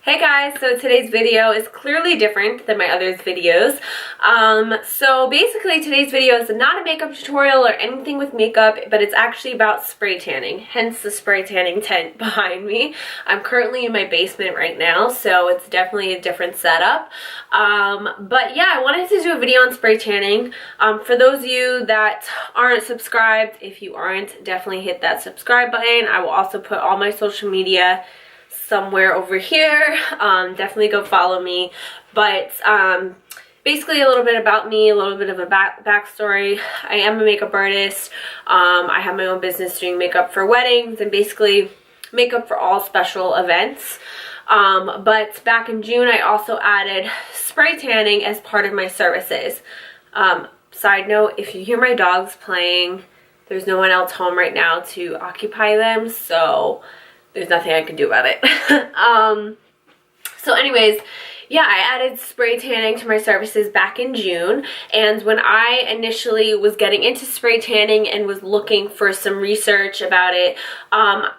Hey guys, so today's video is clearly different than my other videos. So basically today's video is not a makeup tutorial or anything with makeup, but it's actually about spray tanning, hence the spray tanning tent behind me. I'm currently in my basement right now, so it's definitely a different setup. But yeah, I wanted to do a video on spray tanning. For those of you that aren't subscribed, if you aren't, definitely hit that subscribe button. I will also put all my social media somewhere over here. Definitely go follow me. But basically a little bit about me, a little bit of a backstory. I am a makeup artist. I have my own business doing makeup for weddings and basically makeup for all special events. But back in June I also added spray tanning as part of my services. Side note, if you hear my dogs playing, there's no one else home right now to occupy them, so there's nothing I can do about it. So anyways, yeah, I added spray tanning to my services back in June, and when I initially was getting into spray tanning and was looking for some research about it,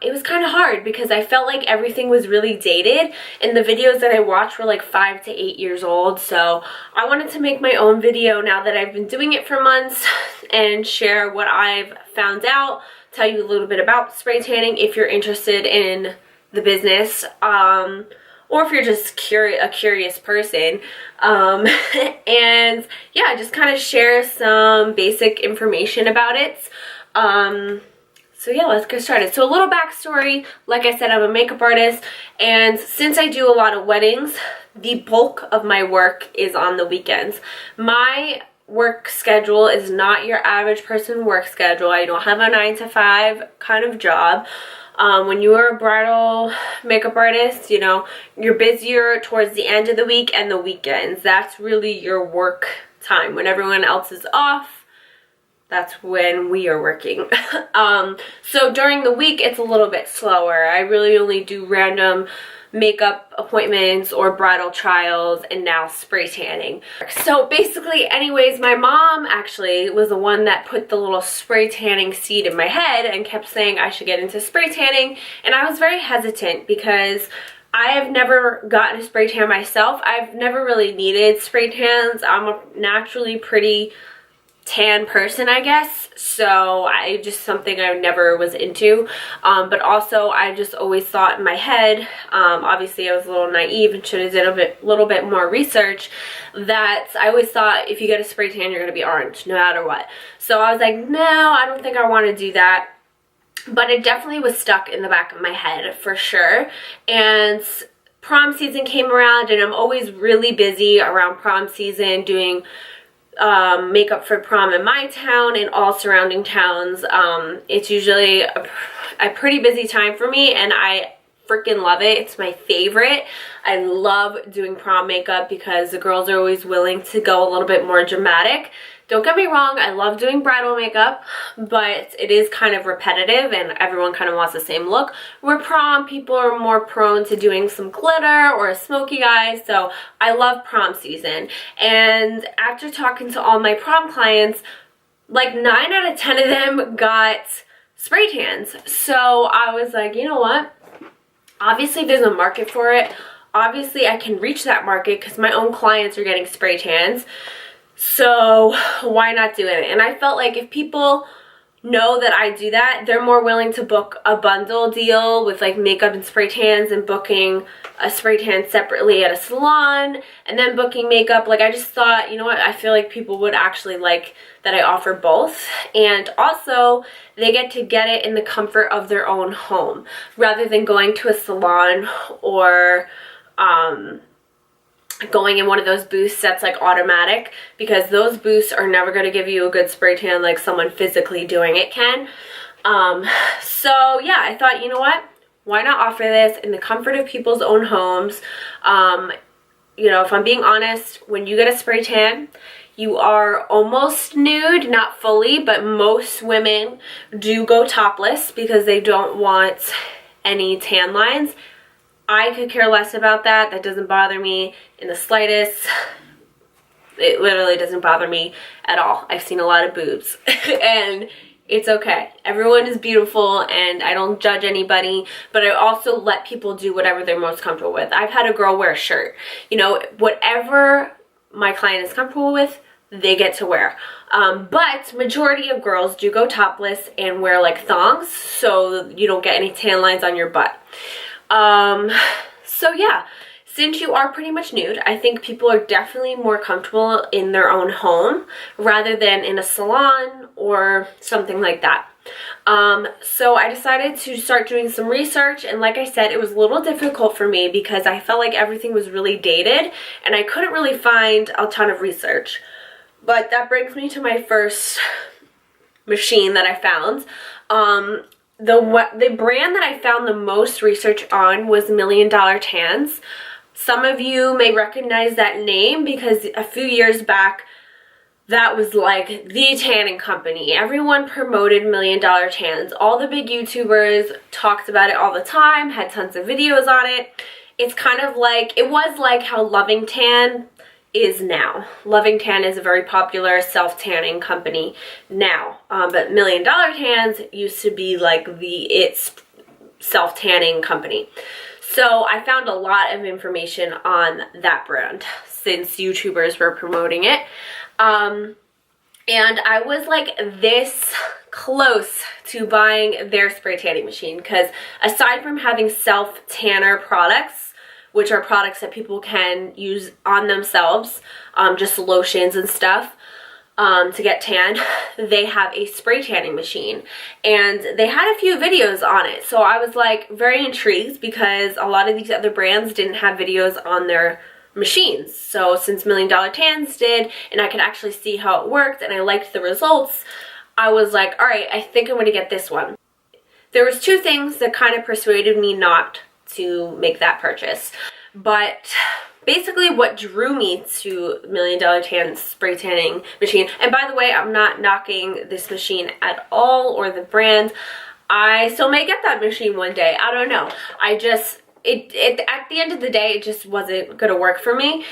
it was kind of hard because I felt like everything was really dated, and the videos that I watched were like 5 to 8 years old, so I wanted to make my own video now that I've been doing it for months and share what I've found out, tell you a little bit about spray tanning if you're interested in the business, or if you're just a curious person, and yeah, just kind of share some basic information about it. So yeah, let's get started. So a little backstory, like I said, I'm a makeup artist, and since I do a lot of weddings, the bulk of my work is on the weekends. My work schedule is not your average person work schedule. I don't have a 9 to 5 kind of job. When you are a bridal makeup artist, you know, you're busier towards the end of the week and the weekends. That's really your work time. When everyone else is off, that's when we are working. So during the week, it's a little bit slower. I really only do random makeup appointments or bridal trials and now spray tanning. So basically, anyways, my mom actually was the one that put the little spray tanning seed in my head and kept saying I should get into spray tanning, and I was very hesitant because I have never gotten a spray tan myself. I've never really needed spray tans. I'm a naturally pretty tan person, I guess, so I just something I never was into, but also I just always thought in my head, obviously I was a little naive and should have done a little bit more research, that I always thought if you get a spray tan you're gonna be orange no matter what. So I was like, no, I don't think I want to do that. But it definitely was stuck in the back of my head for sure. And prom season came around, and I'm always really busy around prom season doing makeup for prom in my town and all surrounding towns. It's usually a pretty busy time for me, and I freaking love it. It's my favorite. I love doing prom makeup because the girls are always willing to go a little bit more dramatic. Don't get me wrong, I love doing bridal makeup, but it is kind of repetitive and everyone kind of wants the same look. Where prom, people are more prone to doing some glitter or a smoky eye, so I love prom season. And after talking to all my prom clients, like 9 out of 10 of them got spray tans. So I was like, you know what? Obviously there's a market for it. Obviously I can reach that market because my own clients are getting spray tans. So why not do it? And I felt like if people know that I do that, they're more willing to book a bundle deal with like makeup and spray tans and booking a spray tan separately at a salon and then booking makeup. Like I just thought, you know what, I feel like people would actually like that I offer both, and also they get to get it in the comfort of their own home rather than going to a salon or going in one of those booths that's like automatic, because those booths are never going to give you a good spray tan like someone physically doing it can. So yeah, I thought, you know what, why not offer this in the comfort of people's own homes. You know, if I'm being honest, when you get a spray tan, you are almost nude, not fully, but most women do go topless because they don't want any tan lines. I could care less about that. That doesn't bother me in the slightest. It literally doesn't bother me at all. I've seen a lot of boobs and It's okay. Everyone is beautiful and I don't judge anybody, but I also let people do whatever they're most comfortable with. I've had a girl wear a shirt. You know, whatever my client is comfortable with, they get to wear. But majority of girls do go topless and wear like thongs so you don't get any tan lines on your butt. So yeah, since you are pretty much nude, I think people are definitely more comfortable in their own home rather than in a salon or something like that. So I decided to start doing some research, and like I said, it was a little difficult for me because I felt like everything was really dated and I couldn't really find a ton of research. But that brings me to my first machine that I found. The brand that I found the most research on was Million Dollar Tans. Some of you may recognize that name because a few years back, that was like the tanning company. Everyone promoted Million Dollar Tans. All the big YouTubers talked about it all the time, had tons of videos on it. It's kind of like, it was like how Loving Tan is now. Loving Tan is a very popular self-tanning company now. But Million Dollar Tans used to be like its self-tanning company. So I found a lot of information on that brand since YouTubers were promoting it. And I was like this close to buying their spray tanning machine because aside from having self-tanner products, which are products that people can use on themselves, just lotions and stuff, to get tan, they have a spray tanning machine, and they had a few videos on it. So I was like very intrigued because a lot of these other brands didn't have videos on their machines. So since Million Dollar Tans did, and I could actually see how it worked and I liked the results, I was like, all right, I think I'm going to get this one. There was two things that kind of persuaded me not to make that purchase, but basically what drew me to Million Dollar Tans spray tanning machine, and by the way, I'm not knocking this machine at all or the brand. I still may get that machine one day. I don't know. I just, at the end of the day, it just wasn't gonna work for me.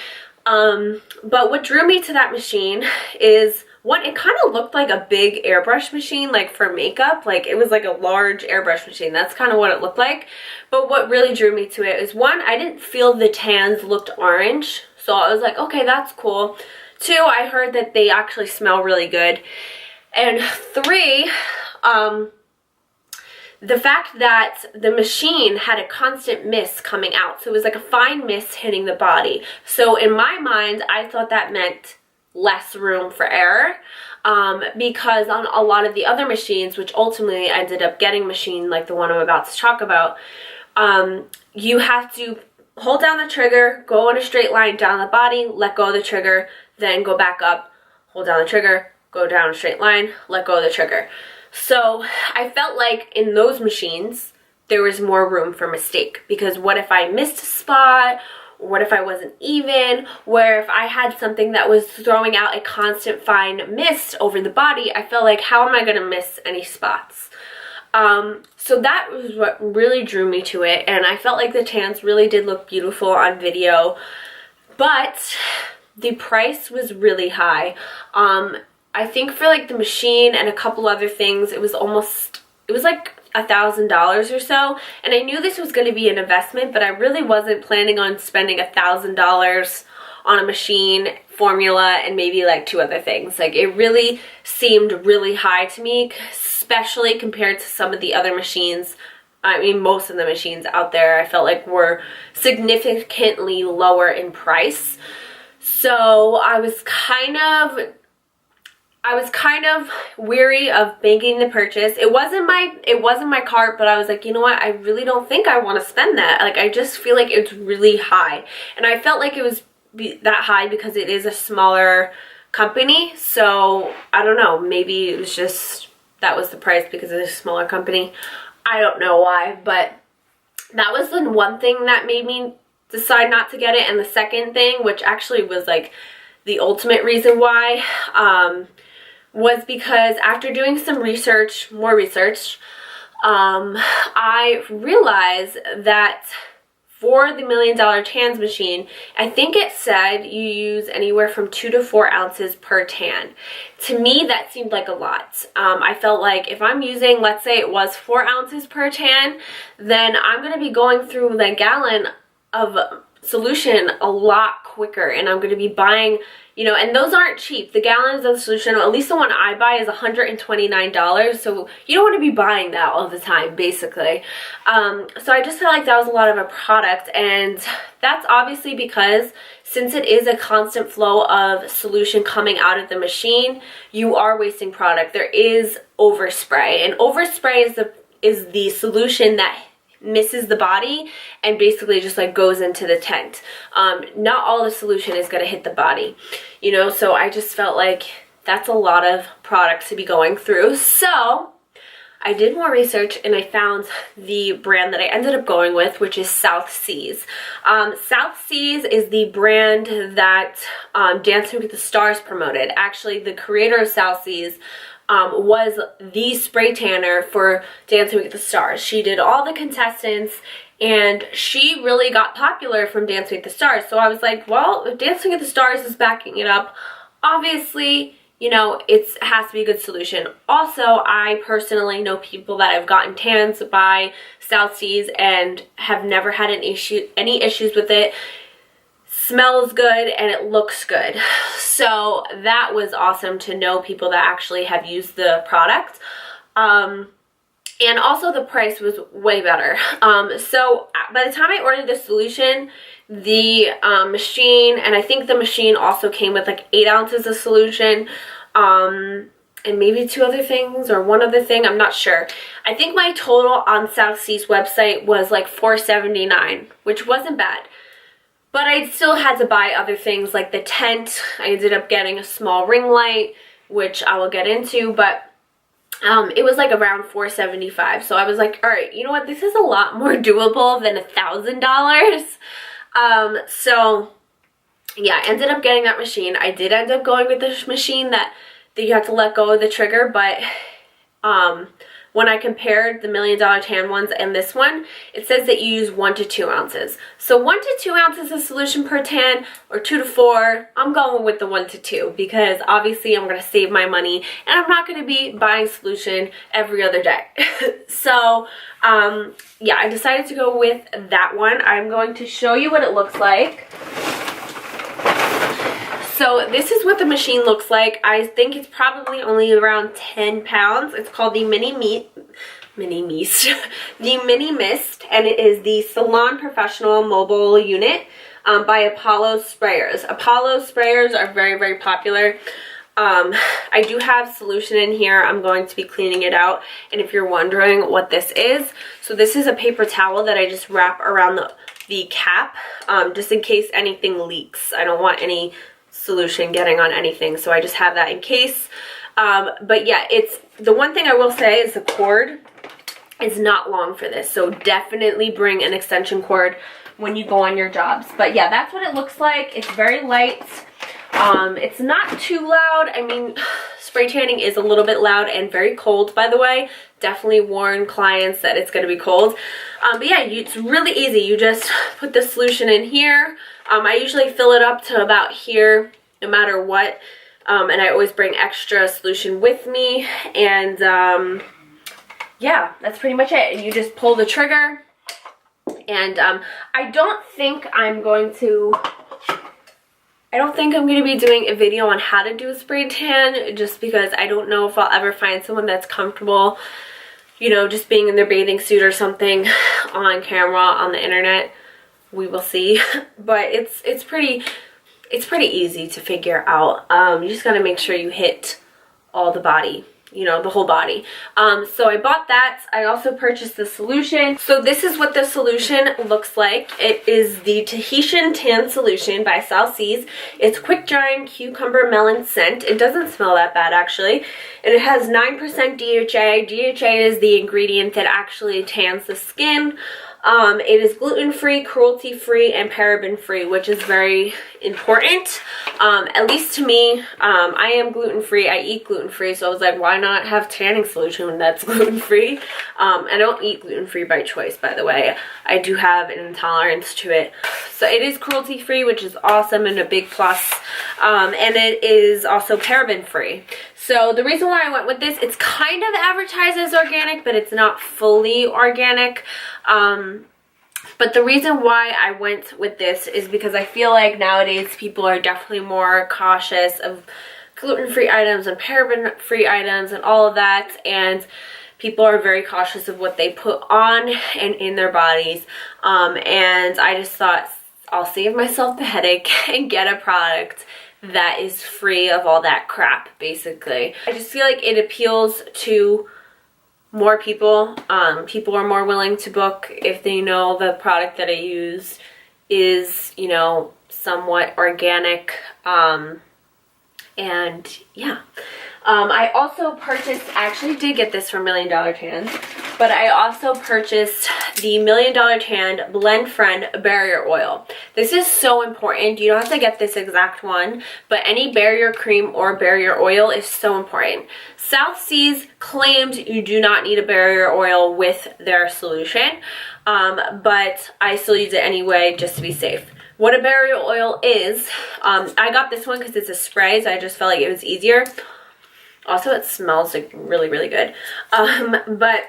But what drew me to that machine is, one, it kind of looked like a big airbrush machine, like for makeup. Like it was like a large airbrush machine. That's kind of what it looked like. But what really drew me to it is, one, I didn't feel the tans looked orange. So I was like, okay, that's cool. Two, I heard that they actually smell really good. And three, the fact that the machine had a constant mist coming out. So it was like a fine mist hitting the body. So in my mind, I thought that meant less room for error, because on a lot of the other machines, which ultimately I ended up getting a machine like the one I'm about to talk about, you have to hold down the trigger, go in a straight line down the body, let go of the trigger, then go back up, hold down the trigger, go down a straight line, let go of the trigger. So I felt like in those machines, there was more room for mistake, because what if I missed a spot? What if I wasn't even? Where if I had something that was throwing out a constant fine mist over the body, I felt like, how am I going to miss any spots? So that was what really drew me to it, and I felt like the tans really did look beautiful on video, but the price was really high. I think for like the machine and a couple other things, it was like $1,000 or so, and I knew this was going to be an investment, but I really wasn't planning on spending $1,000 on a machine, formula, and maybe like two other things. Like it really seemed really high to me, especially compared to some of the other machines. I mean, most of the machines out there I felt like were significantly lower in price. So I was kind of weary of making the purchase. It wasn't my cart, but I was like, you know what? I really don't think I want to spend that. Like, I just feel like it's really high. And I felt like it was that high because it is a smaller company. So, I don't know. Maybe it was just, that was the price because it's a smaller company. I don't know why, but that was the one thing that made me decide not to get it. And the second thing, which actually was like the ultimate reason why, was because after doing some more research, I realized that for the $1 Million Tans machine, I think it said you use anywhere from 2 to 4 ounces per tan. To me, that seemed like a lot. I felt like if I'm using, let's say it was 4 ounces per tan, then I'm going to be going through the gallon of solution a lot quicker, and I'm going to be buying, you know, and those aren't cheap. The gallons of solution, at least the one I buy, is $129, so you don't want to be buying that all the time, basically. So I just felt like that was a lot of a product, and that's obviously because since it is a constant flow of solution coming out of the machine, you are wasting product. There is overspray, and overspray is the solution that misses the body and basically just like goes into the tent. Not all the solution is going to hit the body, you know, so I just felt like that's a lot of products to be going through. So I did more research and I found the brand that I ended up going with, which is South Seas. South Seas is the brand that Dancing with the Stars promoted. Actually, the creator of South Seas was the spray tanner for Dancing with the Stars. She did all the contestants, and she really got popular from Dancing with the Stars. So I was like, well, if Dancing with the Stars is backing it up, obviously, you know, it has to be a good solution. Also, I personally know people that have gotten tans by South Seas and have never had any issues with it. Smells good and it looks good. So that was awesome to know people that actually have used the product. And also the price was way better. So by the time I ordered the solution, the machine, and I think the machine also came with like 8 ounces of solution, and maybe 2 other things or 1 other thing, I'm not sure. I think my total on South Seas website was like $4.79, which wasn't bad. But I still had to buy other things like the tent. I ended up getting a small ring light, which I will get into, but it was like around $4.75. So I was like, all right, you know what? This is a lot more doable than $1,000. So yeah, I ended up getting that machine. I did end up going with this machine that you have to let go of the trigger, but when I compared the $1 Million Tan ones and this one, it says that you use 1 to 2 ounces. So 1 to 2 ounces of solution per tan, or 2 to 4, I'm going with the 1 to 2 because obviously I'm going to save my money and I'm not going to be buying solution every other day. So yeah, I decided to go with that one. I'm going to show you what it looks like. So this is what the machine looks like. I think it's probably only around 10 pounds. It's called the Mini Mist, and it is the Salon Professional Mobile Unit by Apollo Sprayers. Apollo Sprayers are very, very popular. I do have solution in here. I'm going to be cleaning it out. And if you're wondering what this is, so this is a paper towel that I just wrap around the cap, just in case anything leaks. I don't want any solution getting on anything, so I just have that in case. But yeah, it's the one thing I will say is the cord is not long for this, so definitely bring an extension cord when you go on your jobs. But yeah, that's what it looks like. It's very light. It's not too loud. I mean, spray tanning is a little bit loud and very cold, by the way. Definitely warn clients that it's going to be cold. But yeah, it's really easy. You just put the solution in here. I usually fill it up to about here, no matter what. And I always bring extra solution with me. And yeah, that's pretty much it. And you just pull the trigger. And I don't think I'm going to be doing a video on how to do a spray tan, just because I don't know if I'll ever find someone that's comfortable, you know, just being in their bathing suit or something on camera on the internet. We will see. But it's pretty easy to figure out. You just gotta make sure you hit all the body, you know, the whole body. So I bought that. I also purchased the solution. So this is what the solution looks like. It is the Tahitian Tan Solution by South Seas. It's quick drying cucumber melon scent. It doesn't smell that bad, actually. And it has 9% DHA. DHA is the ingredient that actually tans the skin. It is gluten-free, cruelty-free, and paraben-free, which is very important. At least to me, I am gluten-free. I eat gluten-free, so I was like, why not have tanning solution that's gluten-free? I don't eat gluten-free by choice, by the way. I do have an intolerance to it. So it is cruelty-free, which is awesome and a big plus. And it is also paraben-free. So the reason why I went with this, it's kind of advertised as organic, but it's not fully organic. But the reason why I went with this is because I feel like nowadays people are definitely more cautious of gluten-free items and paraben-free items and all of that, and people are very cautious of what they put on and in their bodies. And I just thought I'll save myself the headache and get a product that is free of all that crap, basically. I just feel like it appeals to more people. People are more willing to book if they know the product that I use is, you know, somewhat organic. And yeah. I also purchased, I actually did get this from Million Dollar Tan, but I also purchased the Million Dollar Tan Blend Friend Barrier Oil. This is so important. You don't have to get this exact one, but any barrier cream or barrier oil is so important. South Seas claimed you do not need a barrier oil with their solution, but I still use it anyway just to be safe. What a barrier oil is, I got this one because it's a spray, so I just felt like it was easier. Also, it smells like really, really good. But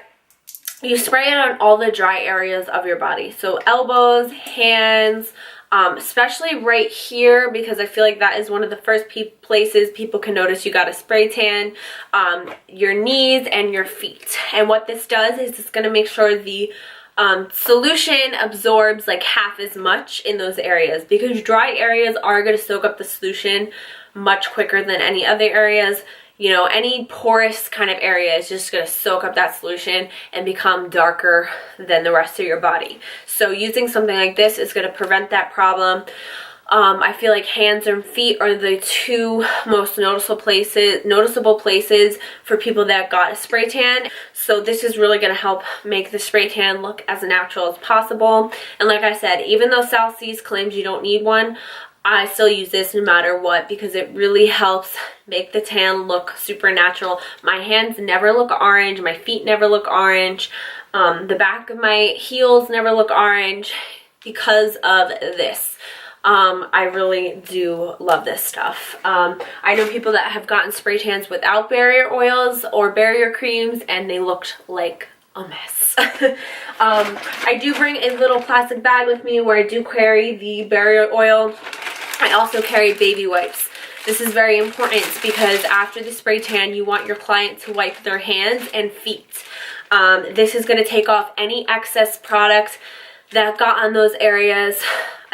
you spray it on all the dry areas of your body. So elbows, hands, especially right here, because I feel like that is one of the first places people can notice you got a spray tan. Your knees and your feet. And what this does is it's going to make sure the solution absorbs like half as much in those areas, because dry areas are going to soak up the solution much quicker than any other areas. You know, any porous kind of area is just going to soak up that solution and become darker than the rest of your body. So using something like this is going to prevent that problem. I feel like hands and feet are the two most noticeable places for people that got a spray tan. So this is really going to help make the spray tan look as natural as possible. And like I said, even though South Seas claims you don't need one, I still use this no matter what, because it really helps make the tan look super natural. My hands never look orange. My feet never look orange. The back of my heels never look orange because of this. I really do love this stuff. I know people that have gotten spray tans without barrier oils or barrier creams, and they looked like a mess. I do bring a little plastic bag with me where I do carry the barrier oil. I also carry baby wipes. This is very important because after the spray tan, you want your client to wipe their hands and feet. This is going to take off any excess product that got on those areas.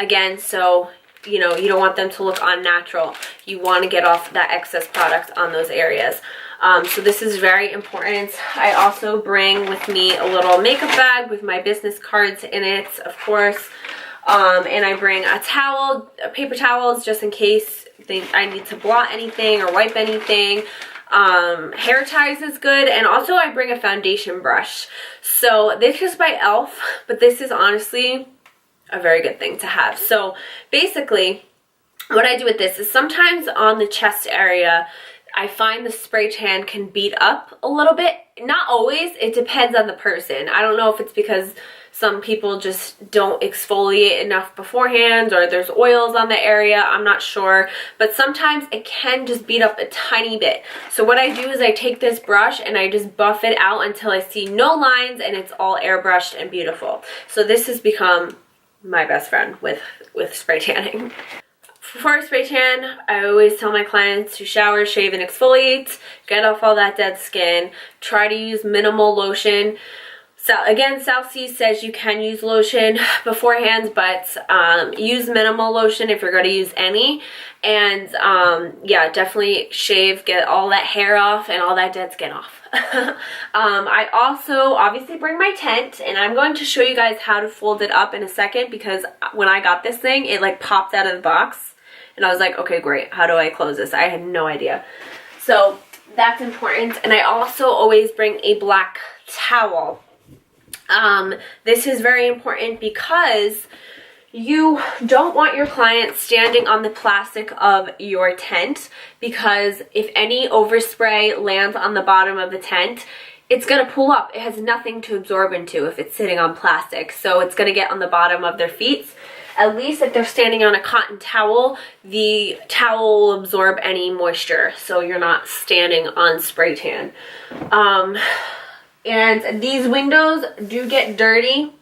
Again, so you know, you don't want them to look unnatural. You want to get off that excess product on those areas. So this is very important. I also bring with me a little makeup bag with my business cards in it, of course. And I bring a towel, paper towels, just in case I need to blot anything or wipe anything. Hair ties is good. And also I bring a foundation brush. So this is by e.l.f., but this is honestly a very good thing to have. So basically, what I do with this is sometimes on the chest area, I find the spray tan can beat up a little bit. Not always. It depends on the person. I don't know if it's because some people just don't exfoliate enough beforehand, or there's oils on the area. I'm not sure. But sometimes it can just beat up a tiny bit. So what I do is I take this brush and I just buff it out until I see no lines and it's all airbrushed and beautiful. So this has become my best friend with spray tanning. For a spray tan, I always tell my clients to shower, shave, and exfoliate, get off all that dead skin, try to use minimal lotion. So again, South Seas says you can use lotion beforehand, but use minimal lotion if you're going to use any. And yeah, definitely shave, get all that hair off and all that dead skin off. I also obviously bring my tent, and I'm going to show you guys how to fold it up in a second, because when I got this thing, it like popped out of the box. And I was like, okay, great. How do I close this? I had no idea. So that's important. And I also always bring a black towel. This is very important because you don't want your client standing on the plastic of your tent, because if any overspray lands on the bottom of the tent, it's going to pull up. It has nothing to absorb into if it's sitting on plastic. So it's going to get on the bottom of their feet. At least if they're standing on a cotton towel, the towel will absorb any moisture, so you're not standing on spray tan. And these windows do get dirty,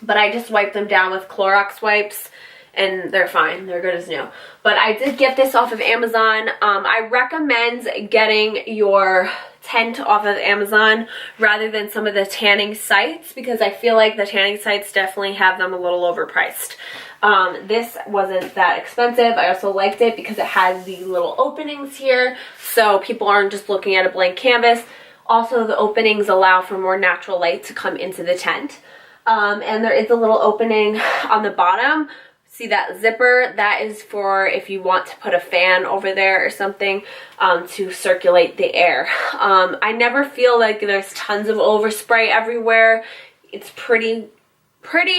but I just wipe them down with Clorox wipes and they're fine. They're good as new. But I did get this off of Amazon. I recommend getting your tent off of Amazon rather than some of the tanning sites, because I feel like the tanning sites definitely have them a little overpriced. This wasn't that expensive. I also liked it because it has the little openings here, so people aren't just looking at a blank canvas. Also, the openings allow for more natural light to come into the tent. And there is a little opening on the bottom. See that zipper? That is for if you want to put a fan over there or something to circulate the air. I never feel like there's tons of overspray everywhere. It's pretty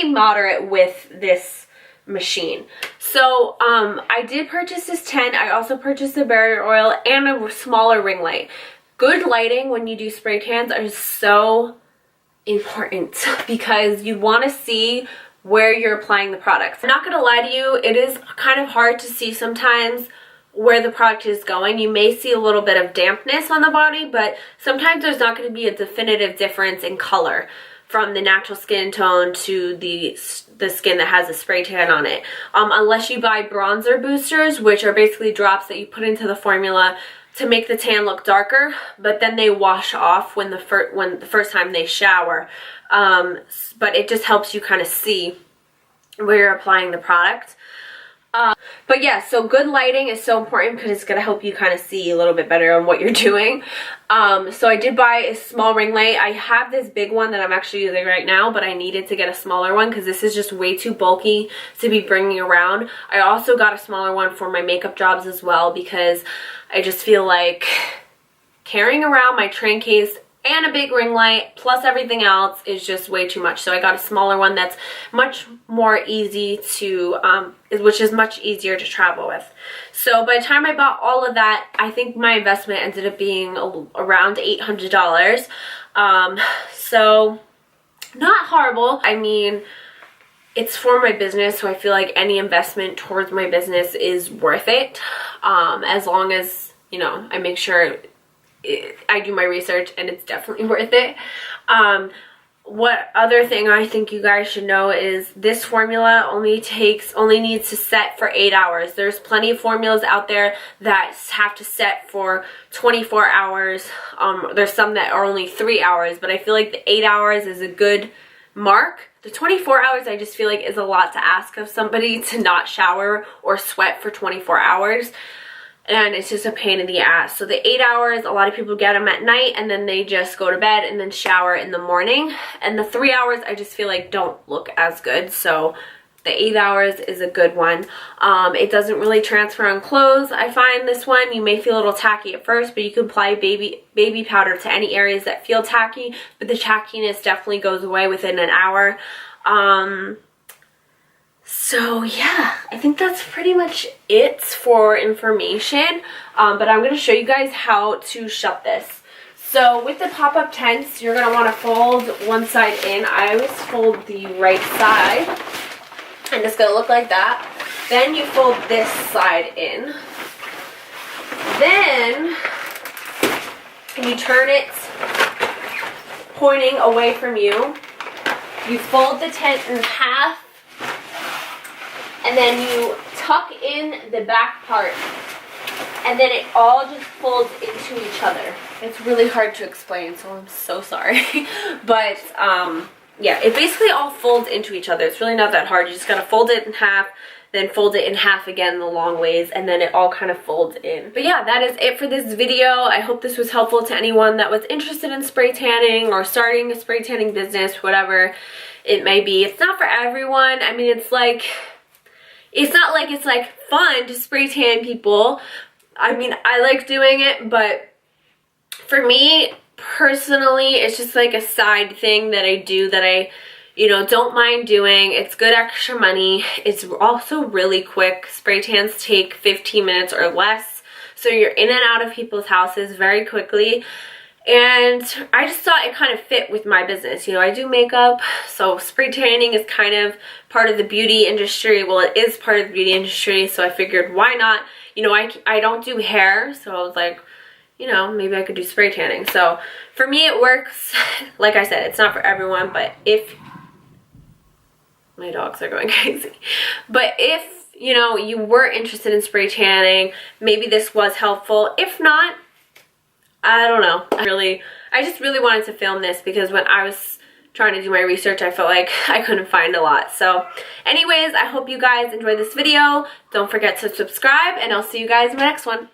moderate with this machine. So I did purchase this tent. I also purchased the barrier oil and a smaller ring light. Good lighting when you do spray tans are so important because you want to see where you're applying the product. I'm not going to lie to you, it is kind of hard to see sometimes where the product is going. You may see a little bit of dampness on the body, but sometimes there's not going to be a definitive difference in color from the natural skin tone to the skin that has a spray tan on it. Unless you buy bronzer boosters, which are basically drops that you put into the formula to make the tan look darker, but then they wash off when the first time they shower. But it just helps you kind of see where you're applying the product. But yeah, so good lighting is so important because it's going to help you kind of see a little bit better on what you're doing. So I did buy a small ring light. I have this big one that I'm actually using right now, but I needed to get a smaller one because this is just way too bulky to be bringing around. I also got a smaller one for my makeup jobs as well because I just feel like carrying around my train case and a big ring light plus everything else is just way too much. So I got a smaller one that's much more easy to, which is much easier to travel with. So by the time I bought all of that, I think my investment ended up being around $800. So not horrible. I mean, it's for my business, so I feel like any investment towards my business is worth it, as long as, you know, I make sure I do my research and it's definitely worth it. What other thing I think you guys should know is this formula only needs to set for 8 hours. There's plenty of formulas out there that have to set for 24 hours. There's some that are only 3 hours, but I feel like the 8 hours is a good mark. The 24 hours I just feel like is a lot to ask of somebody to not shower or sweat for 24 hours. And it's just a pain in the ass. So the 8 hours, a lot of people get them at night and then they just go to bed and then shower in the morning. And the 3 hours I just feel like don't look as good. So the 8 hours is a good one. It doesn't really transfer on clothes. I find this one, you may feel a little tacky at first, but you can apply baby powder to any areas that feel tacky, but the tackiness definitely goes away within an hour. So yeah, I think that's pretty much it for information, but I'm going to show you guys how to shut this. So with the pop-up tents, you're going to want to fold one side in. I always fold the right side, and it's going to look like that. Then you fold this side in. Then you turn it pointing away from you. You fold the tent in half, and then you tuck in the back part, and then it all just folds into each other. It's really hard to explain, so I'm so sorry. But yeah, it basically all folds into each other. It's really not that hard. You just gotta fold it in half, then fold it in half again the long ways, and then it all kind of folds in. But yeah, that is it for this video. I hope this was helpful to anyone that was interested in spray tanning or starting a spray tanning business, whatever it may be. It's not for everyone. I mean, it's not like it's like fun to spray tan people. I mean, I like doing it, but for me personally, it's just like a side thing that I do that I, you know, don't mind doing. It's good extra money. It's also really quick. Spray tans take 15 minutes or less. So you're in and out of people's houses very quickly. And I just thought it kind of fit with my business. You know, I do makeup, so spray tanning is kind of part of the beauty industry. Well, it is part of the beauty industry, so I figured why not? You know, I don't do hair, so I was like, you know, maybe I could do spray tanning. So for me it works. Like I said, it's not for everyone, but if my dogs are going crazy. But if, you know, you were interested in spray tanning, maybe this was helpful. If not, I don't know. I just really wanted to film this because when I was trying to do my research, I felt like I couldn't find a lot. So anyways, I hope you guys enjoyed this video. Don't forget to subscribe, and I'll see you guys in my next one.